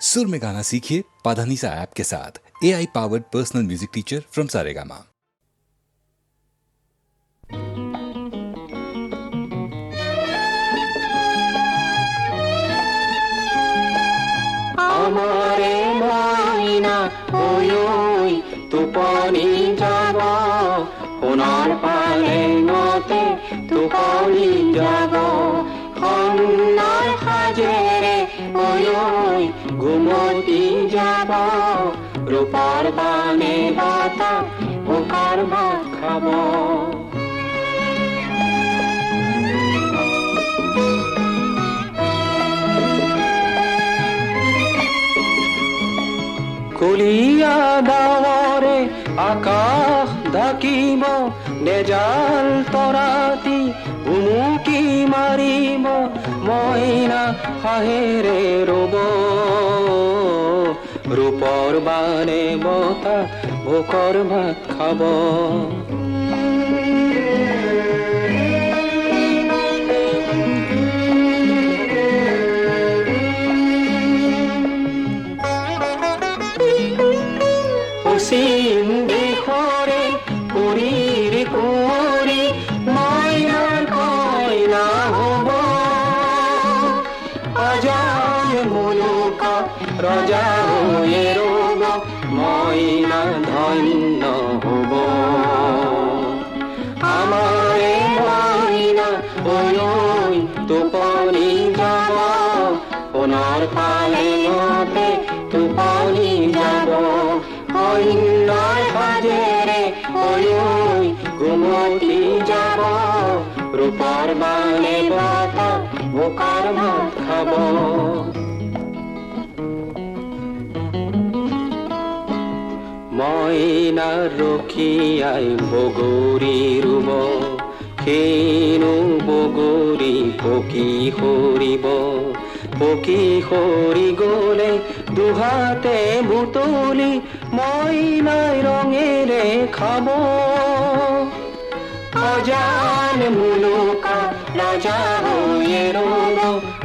सुर में गाना सीखिए पाधानीसा ऐप के साथ। AI powered personal music teacher from Saregama. আমারে ময়না ওই ওই তুপনি যাব সোণৰ পালেঙতে তুপনি যাব সন্নাৰ সাজেৰে ওই ওই ঘুমতি যাব ৰূপৰ বানে বতাহ ভোকৰ ভাত খাব কুলিয়া ডাৱৰে আকাশ ঢাকিব নেজাল তৰাতি উমুকি মাৰিব মইনা হাঁহেৰে ৰ'ব ৰূপৰ বানে বতাহ ভোকৰ ভাত খাব পশ্চিম দিশৰে পুৰীৰ কুঁৱৰী মইনাৰ কইনা হ'ব অজয় মুলুকত ৰজা হৈয়ে ৰ'ব মইনা ধন্য হ'ব আমাৰে মইনা ঐ ঐ টোপনি যাব সোণৰ পালেঙতে টোপনি যাব সন্নাৰ সাজেৰে ঐ ঐ ঘুমতি যাব ৰূপৰ বানে বতাহ ভোকৰ ভাত খাব মইনা ৰখীয়াই বগৰী ৰুব কিনো বগৰী পকি সৰিব পকি সৰি গ'লে দুহাতে বুটলি মইনাই ৰঙেৰে খাব অজান মুলুকা ৰজা হৈয়ে ৰ'ব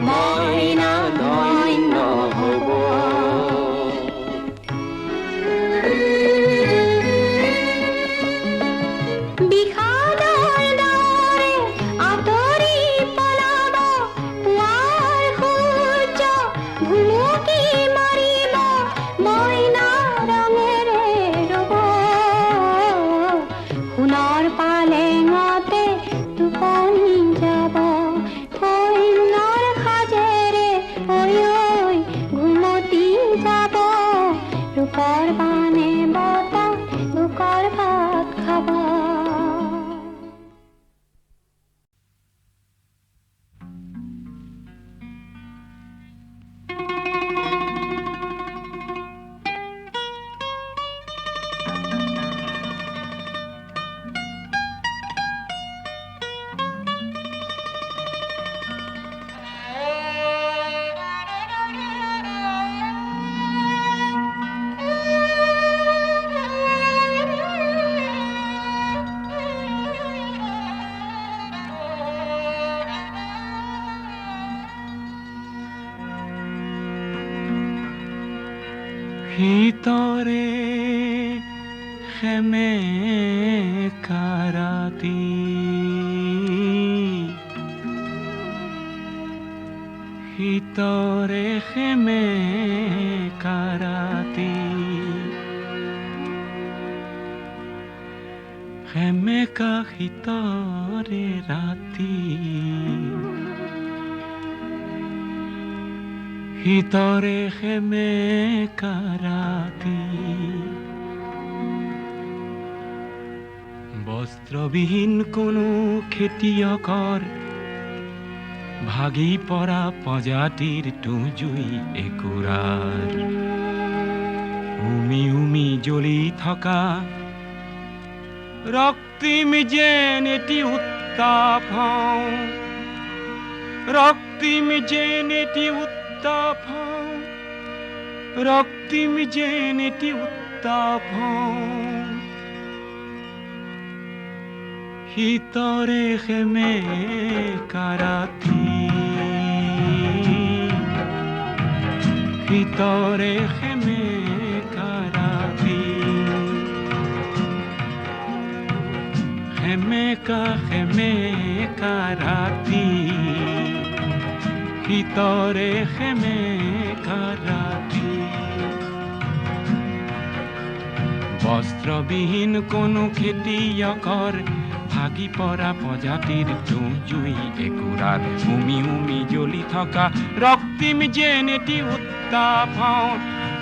মইনা ধন্য হ'ব ভিতৰে খেমে কাৰাতি ভিতৰে খেমে কাৰাতি খেমেকা ভিতৰে ৰাতি ভিতৰে খেমে কাৰাতি বস্ত্ৰবিহীন কোনো খেতিয়কৰ ভাগি পৰা প্ৰজাতিৰ তুজুই একুৰাৰ উমি উমি জ্বলি থকা ৰক্তিম যেন এটি উত্তাপ ৰক্তিম যেন এটি উত্তাপ রক্তিম যেন এটি উত্তাপ ভিতরে খেমে কারাতি ভিতরে খেমে কারাতি খেমে কারাতি ভিতরে খেমে কারাতি বস্ত্রবিহীন কোনো খেতিয়কৰ ভাগি পৰা প্ৰজাতিৰ জুই একুৰাৰ উমি উমি জ্বলি থকা ৰক্তিম যেন এটি উত্তাপ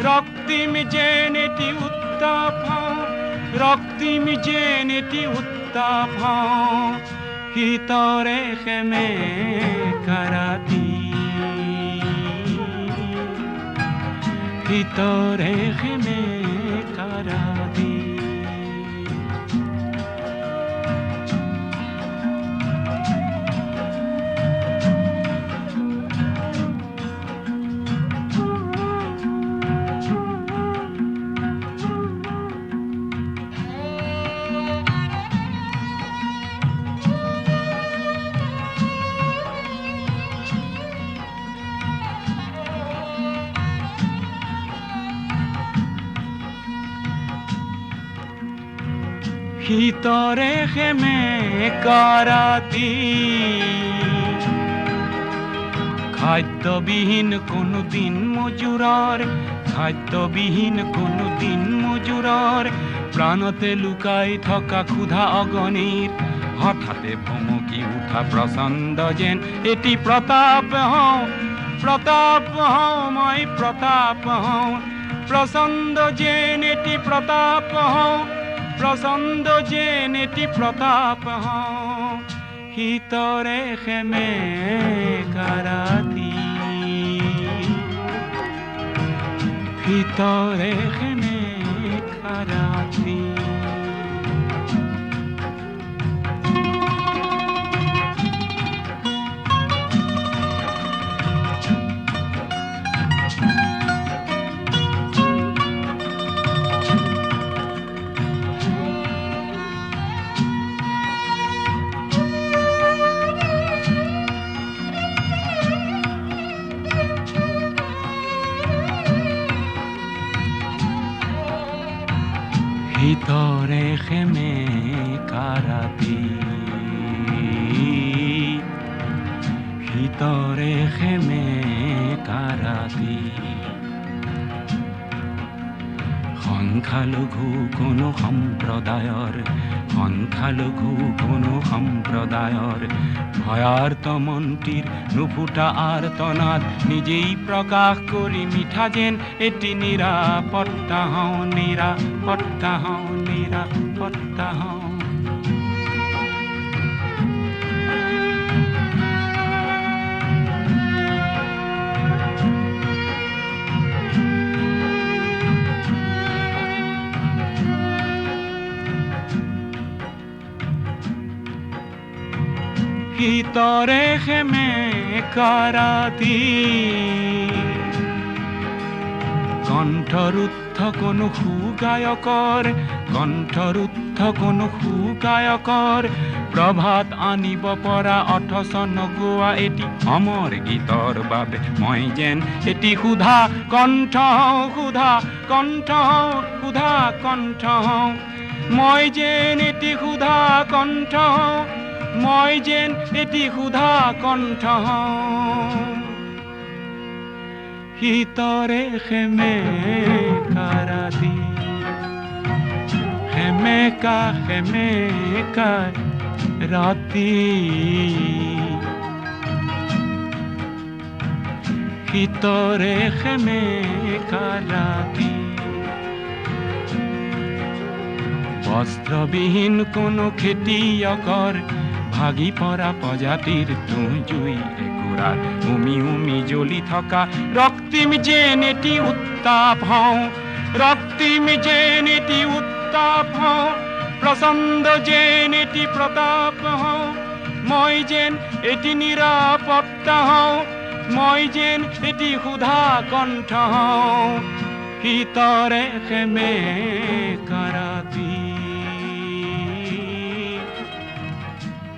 ৰক্তিম যেন এটি উত্তাপ ৰক্তিম যেন এটি উত্তাপ ভিতৰে খেমে কাৰাতি ভিতৰে খেমে কাৰাতি ভিতৰে খেমে কাৰাতি খাদ্যবিহীন কোনো দিন মজুৰৰ খাদ্যবিহীন কোনো দিন মজুৰৰ প্ৰাণতে লুকাই থকা ক্ষুধা অগণিৰ হঠাতে ভমকি উঠা প্ৰচণ্ড যেন এটি প্ৰতাপ মই প্ৰতাপ প্ৰচণ্ড যেন এটি প্ৰতাপ প্ৰচণ্ড যেন এটি প্ৰতাপ ভিতৰে খেমে কাৰাতি ভিতৰে খেমে কাৰাতি ভিতৰে খেমে কাৰাতি ভিতৰে খেমে কাৰাতি সংখ্যালঘু কোনো সম্প্ৰদায়ৰ ভয়াৰ্ত মন্ত্ৰীৰ নুফুটা আৰ্তনাদ নিজেই প্ৰকাশ কৰি মিঠা যেন এটি নিৰাপত্তা ভিতৰে খেমে কাৰাতি কণ্ঠৰুদ্ধ কোনো সুগায়কৰ প্ৰভাত আনিব পৰা অথচ নগোৱা এটি অমৰ গীতৰ বাবে মই যেন এটি ক্ষুধা কণ্ঠ মই যেন এটি ক্ষুধা কণ্ঠ মই যেন এটি ক্ষুধা কণ্ঠ ভিতরে খেমে কারাতি খেমে কারাতি ভিতরে খেমে কারাতি বস্ত্রবিহীন কোনো খেতিয়কৰ ভাগি পৰা প্ৰজাতিৰ জুই একুৰাৰ উমি উমি জ্বলি থকা ৰক্তিম যেন এটি উত্তাপ ৰক্তিম যেন এটি উত্তাপ প্ৰচণ্ড যেন এটি প্ৰতাপ মই যেন এটি নিৰাপত্তা মই যেন এটি ক্ষুধা কণ্ঠ ভিতৰে খেমে কাৰাতি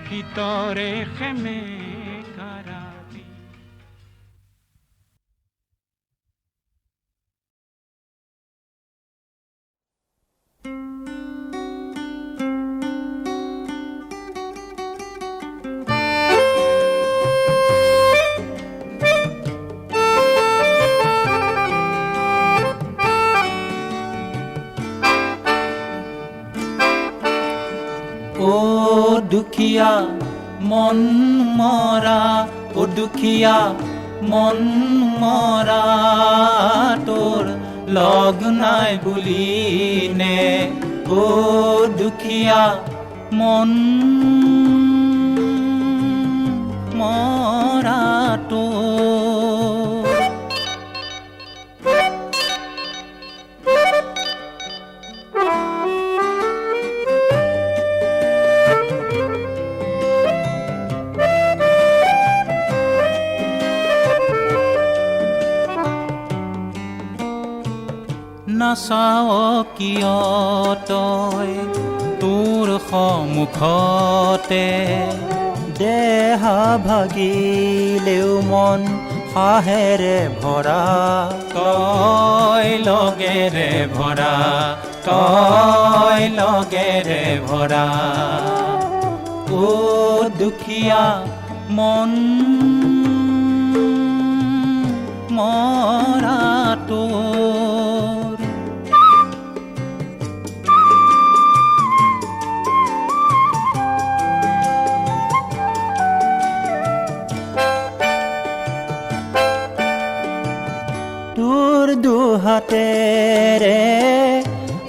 ভিতৰে খেমে দুখীয়া মন মৰা, ও দুখীয়া মন মৰা, তোৰ লগ নাই বুলি নে, ও দুখীয়া মন মৰা তোৰ। নাচাও কিয় তই তোৰ সন্মুখতে, দেহা ভাগিলেও মন হাঁহেৰে ভৰা, তই লগেৰে ভৰা, তই লগেৰে ভৰা, ও দুখীয়া মন মৰা তোৰ। তোৰ দুহাতেৰে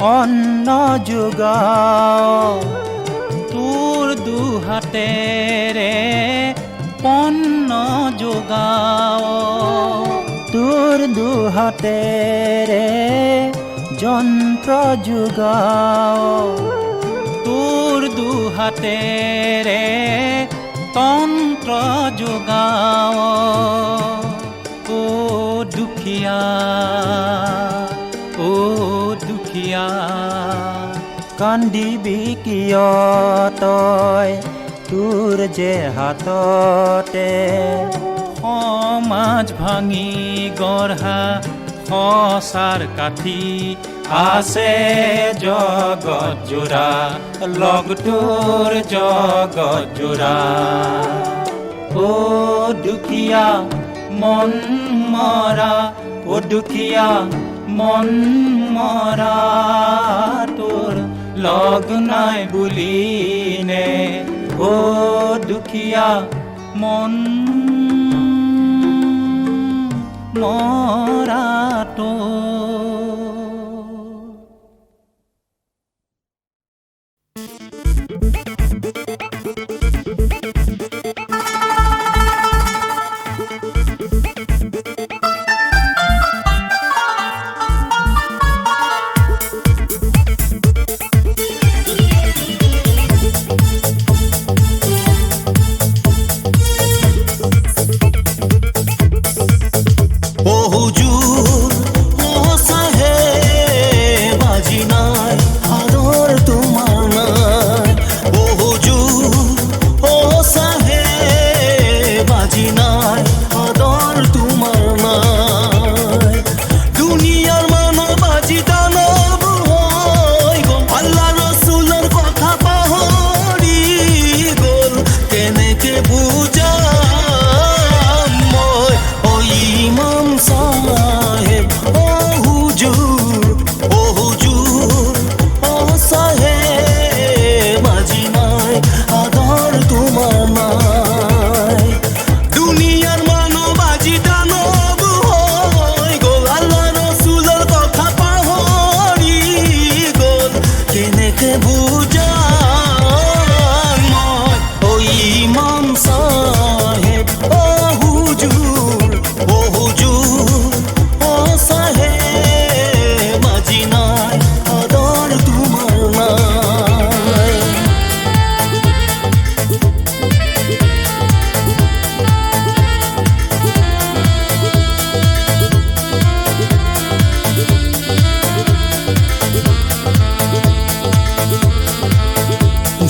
অন্ন যোগাও, তোৰ দুহাতেৰে পন্ন যোগাও, তোৰ দুহাতেৰে যন্ত্ৰ যোগাও, তোৰ দুহাতেৰে তন্ত্ৰ যোগাও, ও দুখীয়া, ও দুখীয়া কান্দিবি কিয় তই, তোৰ যে হাততে সমাজ ভাঙি গঢ়া সঁচাৰ কাঠি আছে জগত জোৰা, লগ তোৰ জগত জোৰা, ও দুখীয়া মন মৰা, ও দুখীয়া মন মৰা, তোৰ লগ নাই বুলি নে, ও দুখীয়া মন মৰা তোৰ।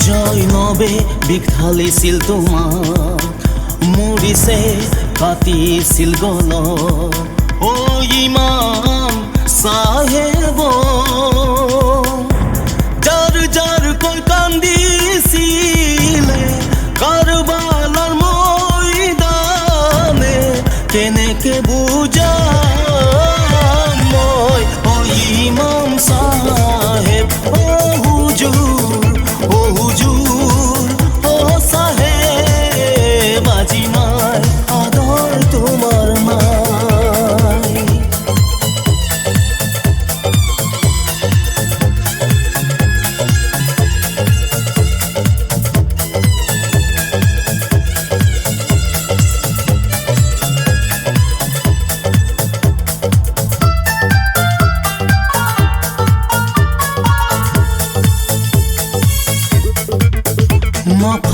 জৈনবে বিষ ঢালিছিল তোমাক, মৰিছে কাটিছিল গলত, ও ইমাম চাহেব যাৰ যাৰ কৈ কান্দিছিলে কাৰবালাৰ ময়দানে, কেনেকে বুজাম মই, ও ইমাম চাহেব, ও হুজুৰ, ও হুজুৰ, ও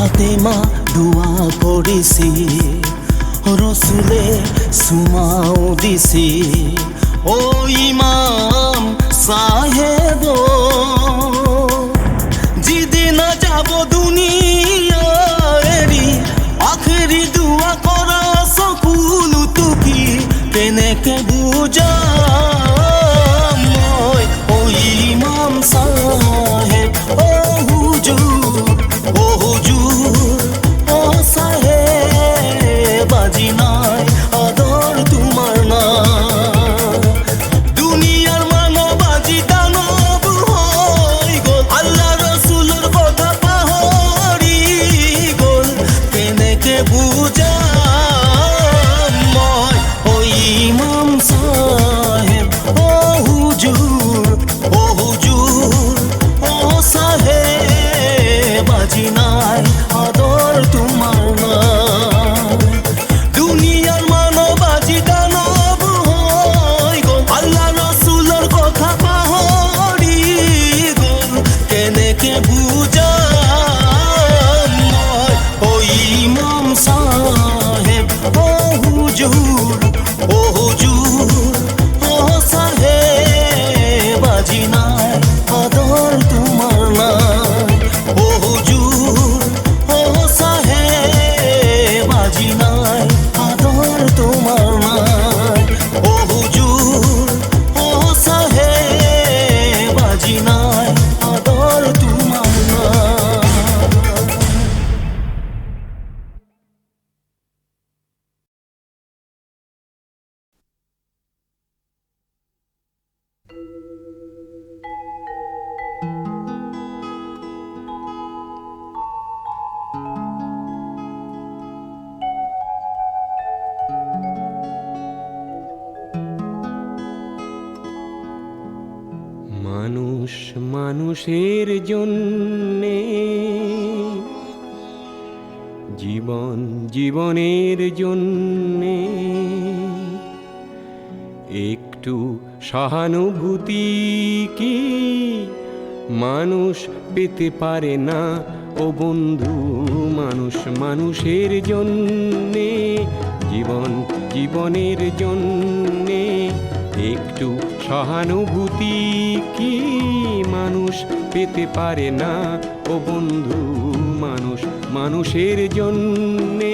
ফাতেমা দোয়া পড়িছি রসুলে সুমাও দিছি ও ইমাম সাহেব যেদিন যাব দুনিয়া এরি আখেরি দোয়া করা সকল তুকি কেনেকে বুঝাম মই ও ইমাম সাহেব ও হুজুর ও হুজুর ও সাহেব আজি নাই আদর তোমার না দুনিয়ার মানব আজি দানব হই গল আল্লাহ রসুলের কথা পাহরি গল কেনেকে বুঝাম মই ও ইমাম সাহেব ও হুজুর ও হুজুর ও সাহেব আজি নাই আদর তোমার না দুনিয়ার মানব আজি দানব হই গল আল্লাহ রসুলের কথা পাহরি গল কেনেকে বুঝাম মই ও ইমাম সাহেব ও হুজুর ও হুজুর ও সাহেব আজি নাই আদর তোমার না ও হুজুর ও সাহেব আজি নাই আদর তোমার না ও হুজুর ও সাহেব আজি নাই আদর তোমার না মানুষ মানুষের জন্যে জীবন জীবনের জন্যে একটু সহানুভূতি কি মানুষ পেতে পারে না ও বন্ধু মানুষ মানুষের জন্যে জীবন জীবনের জন্যে একটু সহানুভূতি কি মানুষ পেতে পারে না ও বন্ধু মানুষ মানুষের জন্যে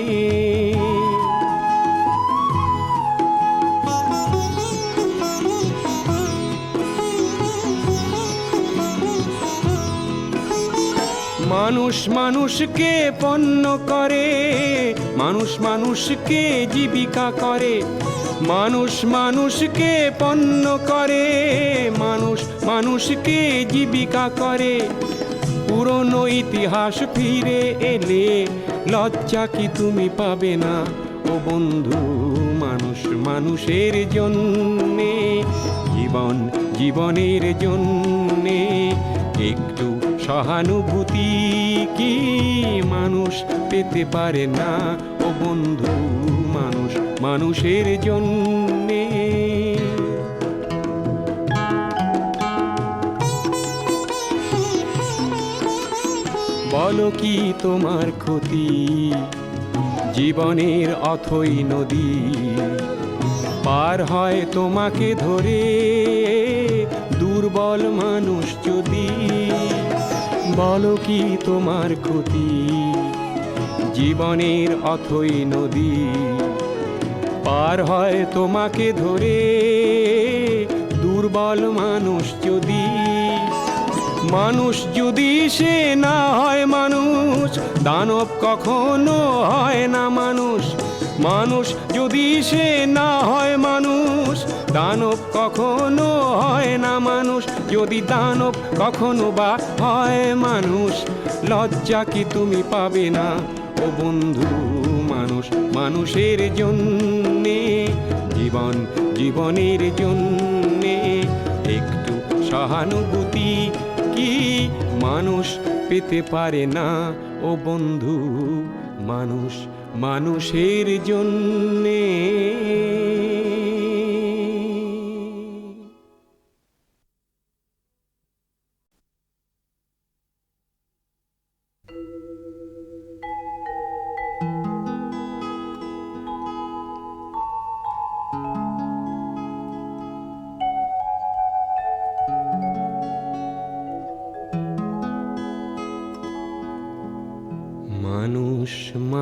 মানুষ মানুষকে পণ্য করে মানুষ মানুষকে জীবিকা করে মানুষ মানুষকে পণ্য করে মানুষ মানুষকে জীবিকা করে পুরনো ইতিহাস ফিরে এলে লজ্জা কি তুমি পাবে না ও বন্ধু মানুষ মানুষের জন্যে জীবন জীবনের জন্যে একটু সহানুভূতি কি মানুষ পেতে পারে না ও বন্ধু মানুষ মানুষের জন্যে বলো কি তোমার ক্ষতি জীবনের অথই নদী পার হয় তোমাকে ধরে দুর্বল মানুষ যদি বলো কি তোমার ক্ষতি জীবনের অথই নদী পার হয় তোমাকে ধরে দুর্বল মানুষ যদি মানুষ যদি সে না হয় মানুষ দানব কখনো হয় না মানুষ মানুষ যদি সে না হয় মানুষ দানব কখনো হয় না মানুষ যদি দানব কখনো বা হয় মানুষ লজ্জা কি তুমি পাবে না ও বন্ধু মানুষ মানুষের জন্যে জীবন জীবনের জন্যে একটু সহানুভূতি কি মানুষ পেতে পারে না ও বন্ধু মানুষ মানুষের জন্যে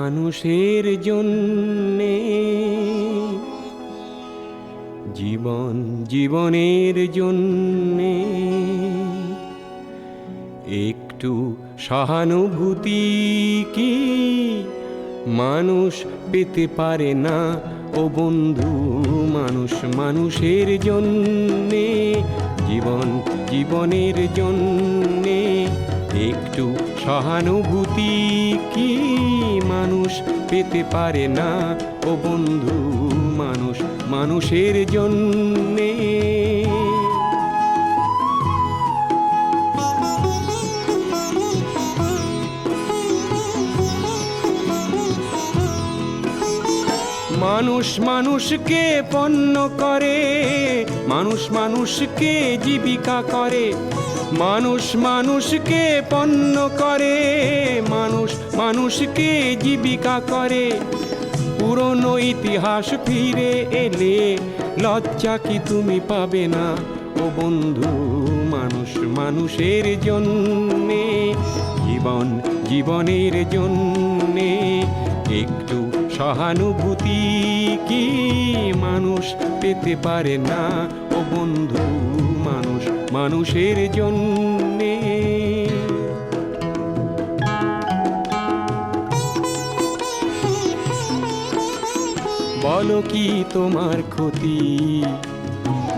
মানুষের জন্যে, জীবন জীবনের জন্যে একটু সহানুভূতি কি মানুষ পেতে পারে না ও বন্ধু? মানুষ মানুষের জন্যে, জীবন জীবনের জন্যে একটু সহানুভূতি কি মানুষ পেতে পারে না ও বন্ধু? মানুষ মানুষের জন্যে। মানুষ মানুষকে পণ্য করে, মানুষ মানুষকে জীবিকা করে, মানুষ মানুষকে পণ্য করে, মানুষ মানুষকে জীবিকা করে। পুরনো ইতিহাস ফিরে এলে লজ্জা কি তুমি পাবে না ও বন্ধু? মানুষ মানুষের জন্যে, জীবন জীবনের জন্যে একটু সহানুভূতি কি মানুষ পেতে পারে না ও বন্ধু? মানুষ মানুষের জন্যে। বলো কি তোমার ক্ষতি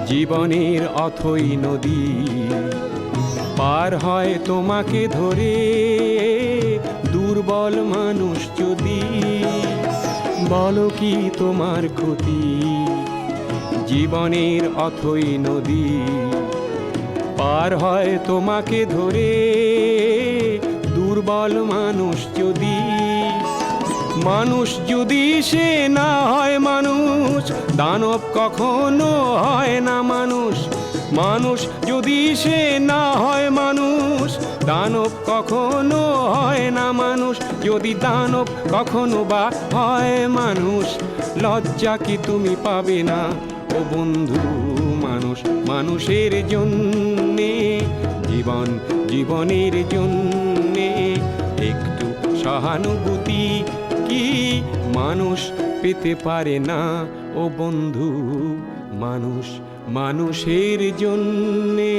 জীবনের অথই নদী পার হয় তোমাকে ধরে দুর্বল মানুষ যদি? বলো কি তোমার ক্ষতি জীবনের অথই নদী পার হয় তোমাকে ধরে দুর্বল মানুষ যদি? মানুষ যদি সে না হয় মানুষ, দানব কখনো হয় না মানুষ। মানুষ যদি সে না হয় মানুষ, দানব কখনো হয় না মানুষ। যদি দানব কখনো বা হয় মানুষ, লজ্জা কি তুমি পাবে না ও বন্ধু? মানুষ মানুষের জন্যে, জীবন জীবনের জন্যে একটু সহানুভূতি কি মানুষ পেতে পারে না ও বন্ধু? মানুষ মানুষের জন্যে।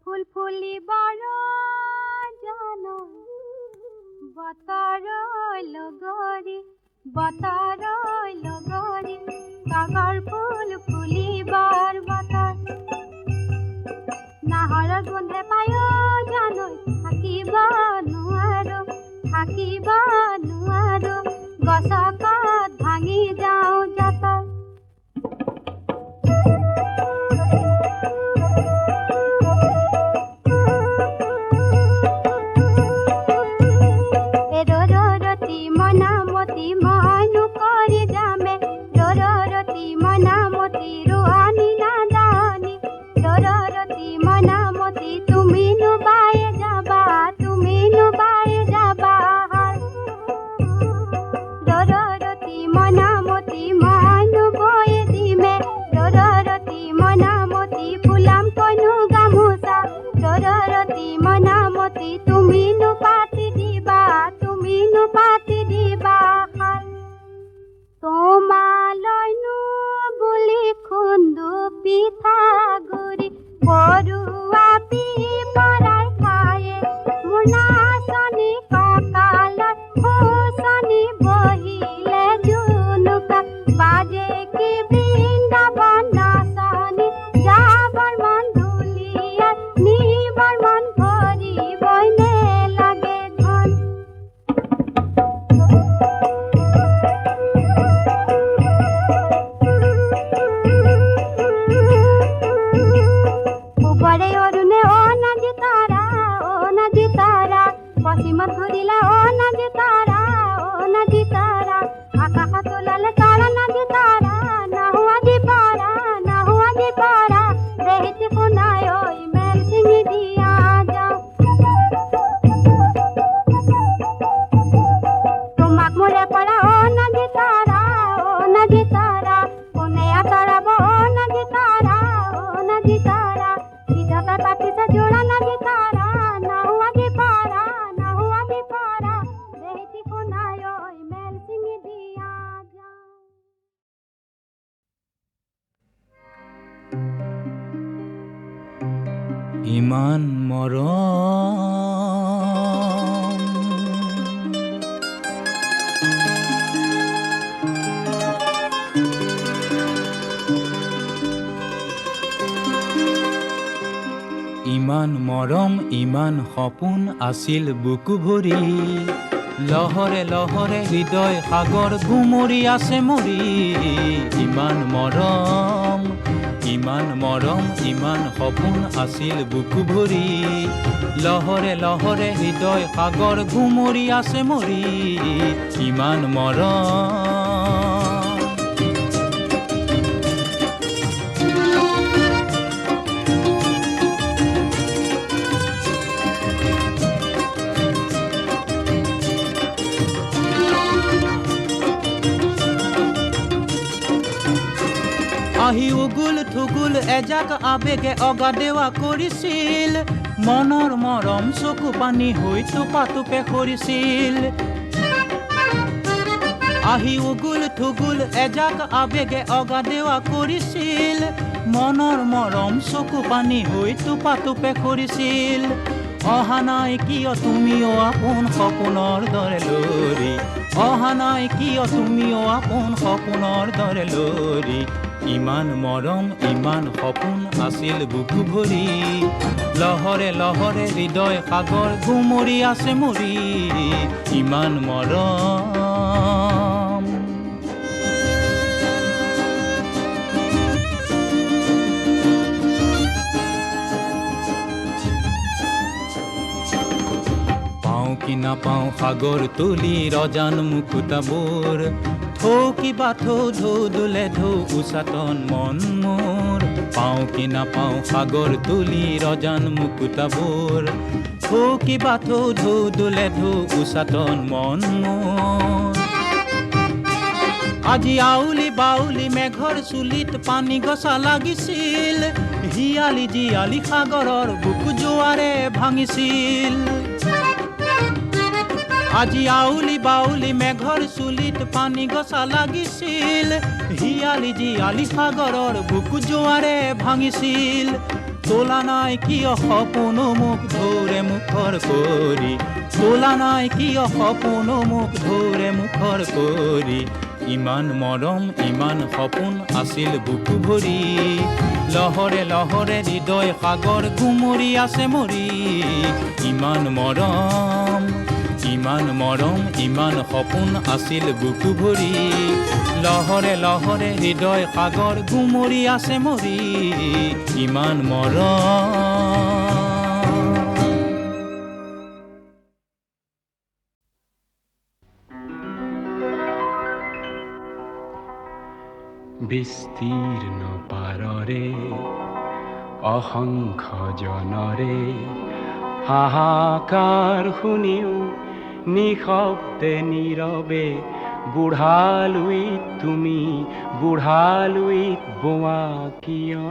ফুল ফুলি বড় জানো বতর লগরি, বতর লগরি তগর ফুল ফুলিবার বতর। নাহর গন্ধে পায় জানো থাকিব নোৱাৰো, থাকিব নোৱাৰো গছকত ভাঙি যাওঁ জাতৰ। ইমান মৰম ইমান মৰম ইমান সপোন আছিল বুকু ভৰি লহৰে লহৰে হৃদয় সাগৰ গুমৰি আছে মৰি ইমান মৰম ইমান সপোন আছিল বুকু ভৰি লহৰে লহৰে হৃদয় সাগৰ গুমৰি আছে মৰি ইমান মৰম আহি উগুল থুগুল এজাক আবেগে অগাদেৱা কৰিছিল মনৰ মৰম চকু পানী হৈ টোপাটোপে কৰিছিল আহি উগুল থুগুল এজাক আবেগে অগাদেৱা কৰিছিল মনৰ মৰম চকু পানী হৈ টোপাটোপে কৰিছিল অহা নাই কিয় তুমিও আপোন সপোনৰ দৰে লৰি অহা নাই কিয় তুমিও আপোন সপোনৰ দৰে লৰি ইমান মৰম ইমান সপোন আছিল বুকু ভৰি লহৰে লহৰে হৃদয় সাগৰ গুমৰি আছে মৰি ইমান মৰম পাওঁ কি নাপাওঁ সাগৰ তুলি ৰজান মুকুতাবোৰ থৌ কিবা থৌ ধৌ দোলে ধৌ উচাতন মন মোৰ পাওঁ কি নাপাওঁ সাগৰ তুলি ৰজান মুকুতাবোৰ থৌ কিবা থৌ ধৌ দোলে ধৌ উচাতন মন মোৰ আজি আউলি বাউলি মেঘৰ চুলিত পানী গছা লাগিছিল হিয়ালি জিয়ালি সাগৰৰ বুকু জোৱাৰে ভাঙিছিল আজি আউলি বাউলি মেঘৰ চুলিত পানী গছা লাগিছিল হিয়ালি জিয়ালি সাগৰৰ বুকু জোৱাৰে ভাঙিছিল তোলা নাই কিয় সপোন মুখ ধৰে মুখৰ কৰি তোলা নাই কিয় সপোন মুখ ধৰে মুখৰ কৰি ইমান মৰম ইমান সপোন আছিল বুকু ভৰি লহৰে লহৰে হৃদয় সাগৰ গুমৰি আছে মৰি ইমান মৰম ইমান সপোন আছিল বুকু ভৰি লহৰে লহৰে হৃদয় সাগৰ গুমৰি আছে মৰি ইমান মৰম বিস্তীৰ্ণ পাৰৰে অসংখ্য জনৰে হাহাকাৰ শুনিও নিশব্দে নীৰৱে বুঢ়ালুইত তুমি বুঢ়ালুইত বোৱা কিয়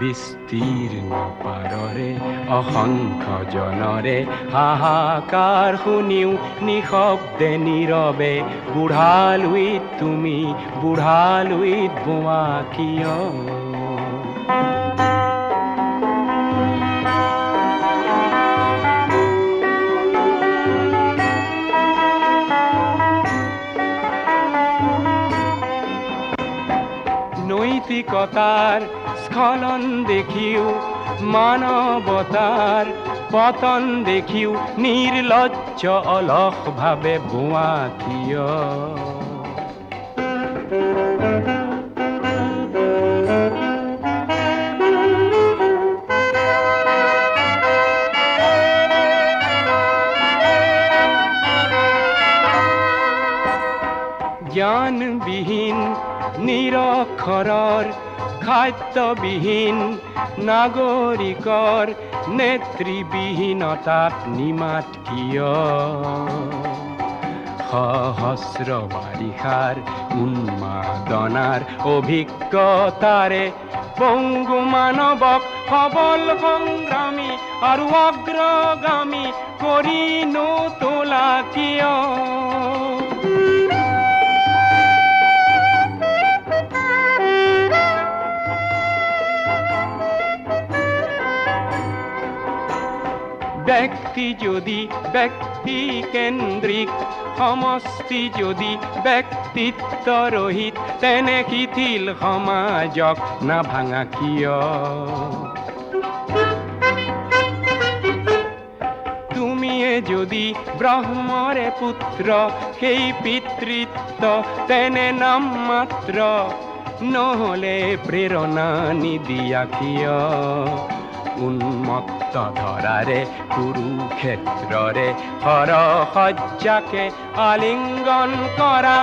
বিস্তীৰ্ণ পাৰৰে অসংখ্য জনৰে হাহাকাৰ শুনিও নিশব্দে নীৰৱে বুঢ়ালুইত তুমি বুঢ়ালুইত বোৱা কিয় নৈতিকতাৰ স্খলন দেখিও মানৱতাৰ পতন দেখিও নিৰ্লজ্জ অলস ভাবে বোৱা কিয় জ্ঞানবিহীন নিৰক্ষৰৰ খাদ্যবিহীন নাগৰিকৰ নেতৃবিহীনতাত নিমাত কিয় সহস্ৰ বাৰিষাৰ উন্মাদনাৰ অভিজ্ঞতাৰে পংগু মানৱক সবল সংগ্ৰামী আৰু অগ্ৰগামী কৰি নোতোলা কিয় ব্যক্তি যদি ব্যক্তি কেন্দ্ৰিক, সমষ্টি যদি ব্যক্তিত্ব ৰহিত, তেনে শিথিল সমাজক নাভাঙা কিয়? তুমিয়ে যদি ব্ৰহ্মৰে পুত্ৰ, সেই পিতৃত্ব তেনে নাম মাত্ৰ, নহলে প্ৰেৰণা নিদিয়া কিয়? উন্মত্ত ধৰাৰে কুৰুক্ষেত্ৰৰে হৰসজ্জাকে আলিংগন কৰা,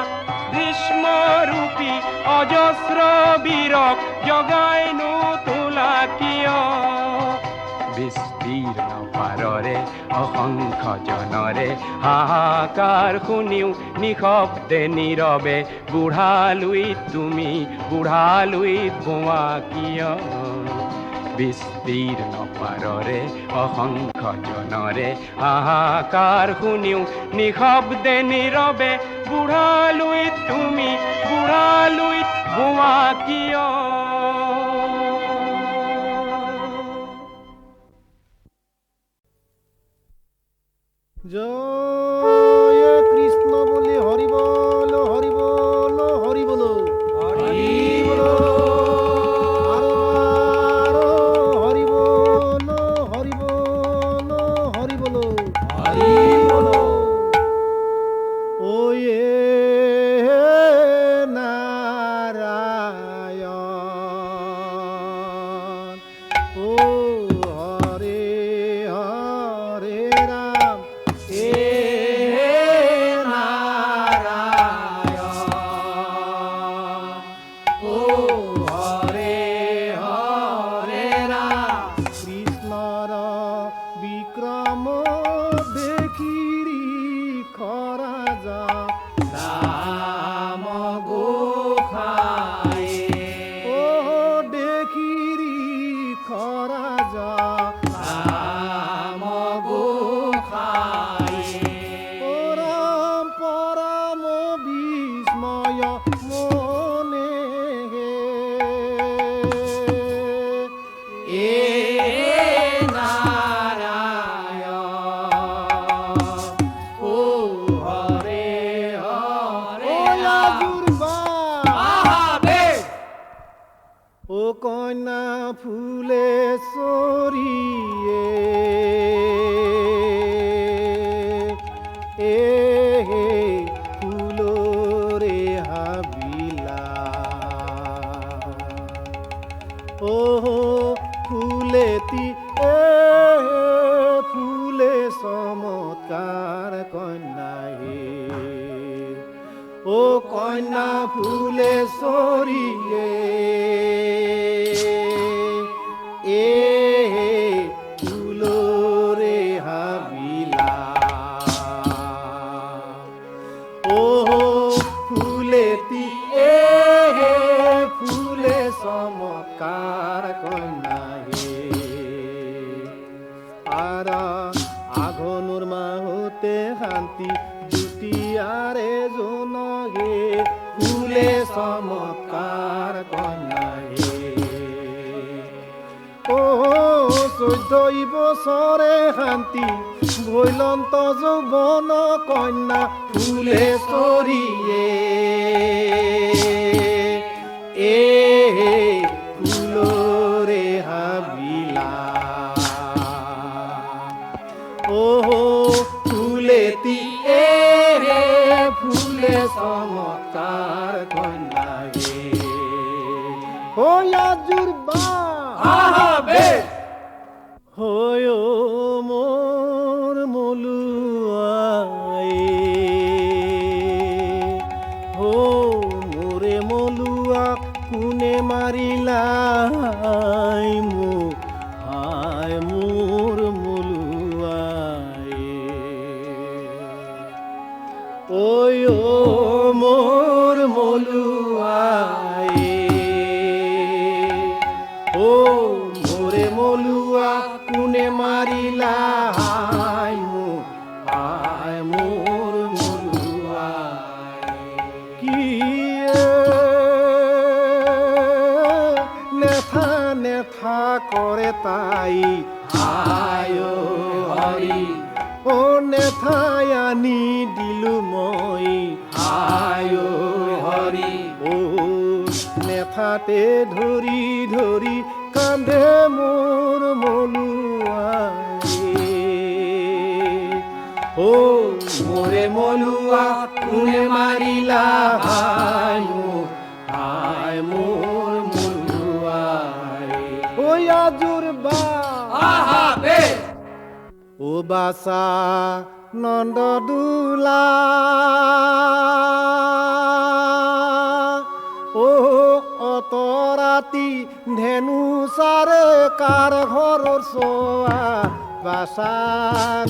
ভীষ্মৰূপী অজস্ৰ বীৰক জগাই নোতোলা কিয়? বিস্তীৰ্ণ পাৰৰে অসংখ্য জনৰে হাহাকাৰ শুনিও নিশব্দে নীৰৱে, বুঢ়ালুইত তুমি বুঢ়ালুইত বোৱা কিয়? বিস্তীৰ্ণ পাৰৰে অসংখ্য জনৰে হাহাকাৰ শুনিও নিশব্দে নীৰৱে, বুঢ়ালুইত তুমি বুঢ়ালুইত বোৱা কিয়? জয় কৃষ্ণ বলি হরি বল হরি বল হরি বল হরি বল, হরি বল হরি বল হরি বল হরি বল। ওয়ে নারায়ণ, ও হরে হরে রাম, বিক্রম দেখিরি খরা যা রাম গোখায়ে, ও দেখিরি খরা যা রাম গোখায়ে, ও রাম পরম বিস্ময় মনে এ কন্যা ফুলে সরিয়ে এ ফুলরে হাবিলা, ও ফুলেতি এ ফুলে চমৎকাৰ কন্যা হে, ও কন্যা ফুলে সৰিয়ে এ ফুলৰে হাবিলা, ও ফুলেতি এ ফুলে চমৎকাৰ কন্যা হে। আৰ আঘোণৰ মাহতে শান্তি দুটিয়াৰে জনগে, ফুলে চমৎকাৰ কন্যা হে। ও 14 বছৰে শান্তি ভৈলন্ত যৌৱন কন্যা ফুলে চৰিয়ে এ ফুলৰে হাবিলা, ও ফুলেতি এ ফুলে চমৎকাৰ কন্যা হে। হয়াজুৰ বা হয় মোৰ মলুৱাই, হো মোৰে মলুৱাক কোনে মাৰিলা মোক, হায় মোৰ মলুৱাই, ঐ মোৰ মলুৱাই, ও মোৰে মলুয়া কোনে মাৰিলা আয় মোৰ মলুয়া, কি নেথা নেথা কৰে তাই আয় হৰি ও নেথাই আনি দিলো মই আয় হৰি ও নেথাতে ধৰি ধৰি কান্ধে মোৰ মলুৱাই ও মোৰে মলুৱা কোনে মাৰিলা হাই মোৰ মলুৱাই ঐ আজুৰ বা ও বাসা নন্দ দুলা ও অত ৰাতি ধেনু চাৰে কাৰ ঘৰৰ চোৱা বাসা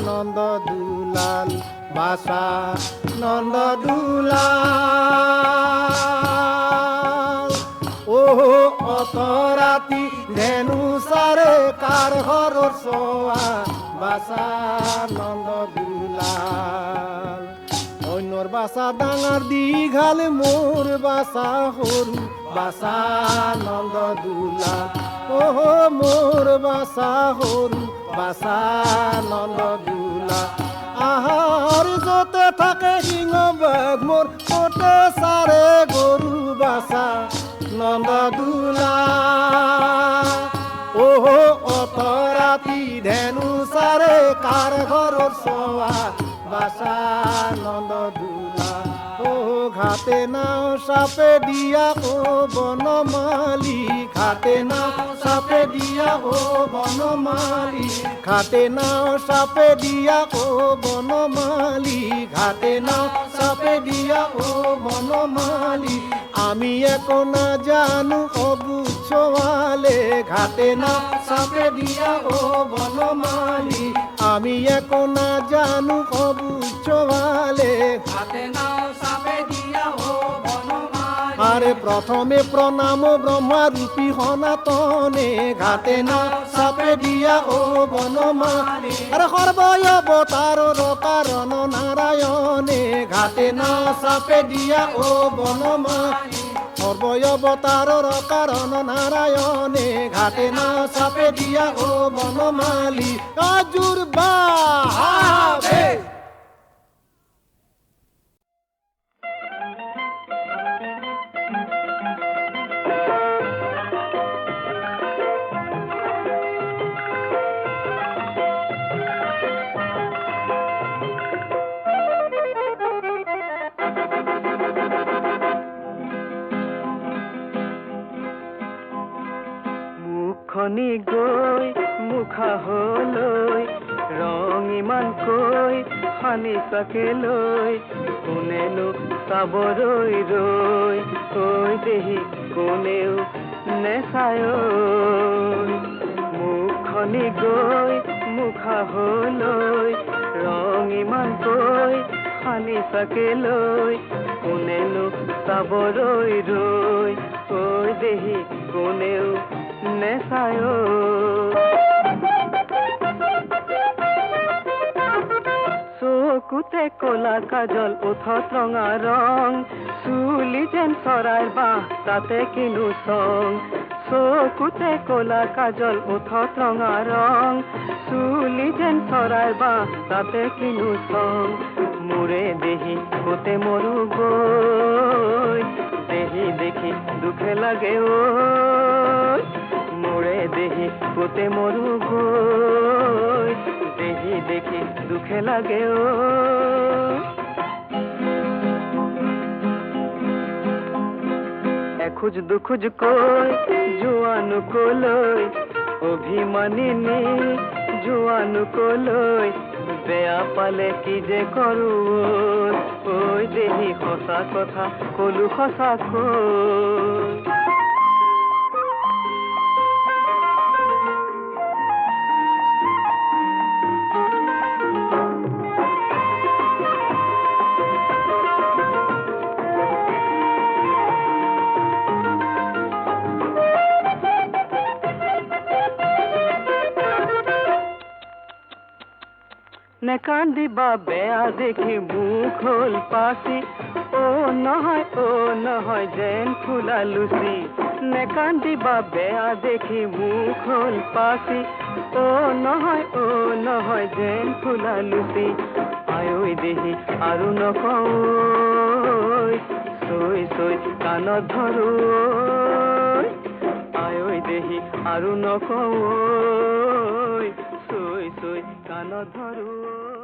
নন্দ দুলাল বাসা নন্দ দুলাল ও অত ৰাতি ধেনু চাৰে কাৰ ঘৰৰ চোৱা বাসা নন্দ দুলাল অন্যৰ বাসা ডাঙৰ দীঘল মোৰ বাসা সৰু বাসা নন্দ দুলাল ও মোৰ বাসা সৰু বাসা নন্দ দুলাল আহাৰ যতে থাকে সিংহ বাঘ মোৰ কতে চাৰে গৰু বাসা নন্দ দুলাল ও অত ৰাতি ধেনু চাৰে কাৰ ঘৰৰ চোৱা বাসা নন্দ দুলাল ও ঘাটে নাও চাপে দিয়া ও বনমালী ঘাটে নাও চাপে দিয়া ও বনমালী ঘাটে নাও চাপে দিয়া ও বনমালী ঘাটে নাও চাপে দিয়া ও বনমালী আমি একো না জানো অবু ছোৱালে ঘাটে নাও চাপে দিয়া ও বনমালী আমি একো না জানো অবু ছোৱালে ঘাটে নাও চাপে দিয়া ও বনমালী আরে প্রথমে প্রণাম ব্রহ্মা রূপী সনাতনে ঘাটে নাও চাপে দিয়া ও বনমালী আরে সর্বয় অবতাৰৰ কাৰণ নাৰায়ণে ঘাটে নাও চাপে দিয়া ও বনমালী সৰ্বয় অবতাৰৰ কাৰণ নাৰায়ণে ঘাটে নাও চাপে দিয়া ও বনমালী আজুৰ বাহে খনি গৈ মুখা হলৈ ৰং ইমান কৈ সানি চাকে লৈ কোনেনো চাব ৰৈ ৰৈ কৈ দেহি কোনেও নেচায় মুখনি গৈ মুখা হলৈ ৰং ইমান কৈ সানি চাকে লৈ কোনেনো চাব ৰৈ ৰৈ কৈ দেহি কোনেও নেচায় চকুতে কলা কাজল ওঠত ৰঙা ৰং চুলি যেন চৰাইৰ বাহ তাতে কিনো চং চকুতে কলা কাজল ওঠত ৰঙা ৰং চুলি যেন চৰাইৰ বাহ তাতে কিনো চং মোৰে দেহি কোতে মৰু গৈ দেহি দেখি দুখে লাগে ঐ মোৰে দেহি কোতে মৰু গৈ দেহি দেখি দুখে লাগে ঐ এখোজ দুখোজ কৈ জোৱানো কলৈ অভিমানিনী জোৱানো কলৈ বেয়া পালে কি যে কৰো ঐ দেহি সঁচা কথা কলো সঁচাকৈ নেকান্দিবা বেয়া দেখি মুখ হল পাচি অ নহয় যেন ফুলা লুচি নেকান্দিবা বেয়া দেখি মুখ হ'ল পাচি অ নহয় যেন ফুলা লুচি আয়ৈ দেহি আৰু নকওঁ চৈ কাণত ধৰো আয়ৈ দেহি আৰু নকওঁ চৈ কাণত ধৰো